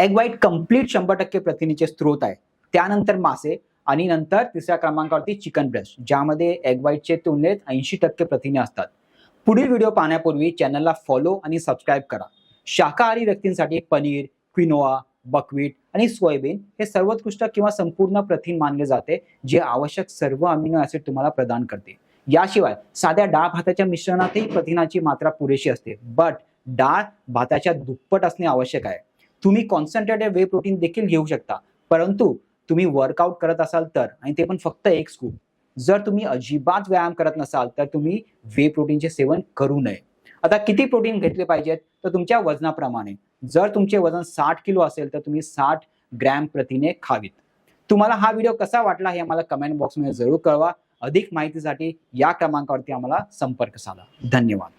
Egg white complete 100% प्रथिनेचे स्रोत आहे. त्यानंतर मासे आणि नंतर तिसऱ्या क्रमांकावरती चिकन ब्रेस्ट, ज्यामध्ये एग व्हाईटचे तुलनेत 80% प्रथिने असतात. पुढील व्हिडिओ पाहण्यापूर्वी चॅनलला फॉलो आणि सबस्क्राईब करा. शाकाहारी व्यक्तींसाठी पनीर, क्विनोआ, बकव्हीट आणि सोयाबीन हे सर्वोत्कृष्ट किंवा संपूर्ण प्रथिन मानले जाते, जे आवश्यक सर्व अमिनो ऍसिड तुम्हाला प्रदान करते. याशिवाय साध्या डाळ भाताच्या मिश्रणातही प्रथिनाची मात्रा पुरेशी असते, बट डाळ भाताच्या दुप्पट असणे आवश्यक आहे. तुम्ही कॉन्सन्ट्रेटेड वे प्रोटीन देखील घेऊ शकता, परंतु तुम्ही वर्कआउट करत असाल तर, आणि ते पण फक्त एक स्कूप. जर तुम्ही अजिबात व्यायाम करत नसाल तर तुम्ही वे प्रोटीनचे सेवन करू नये. आता किती प्रोटीन घेतले पाहिजेत, तर तुमच्या वजनाप्रमाणे. जर तुमचे वजन 60 किलो असेल तर तुम्ही 60 ग्रॅम प्रथिने खावीत. तुम्हाला हा व्हिडिओ कसा वाटला हे आम्हाला कमेंट बॉक्समध्ये जरूर कळवा. अधिक माहितीसाठी या क्रमांकावरती आम्हाला संपर्क साधा. धन्यवाद.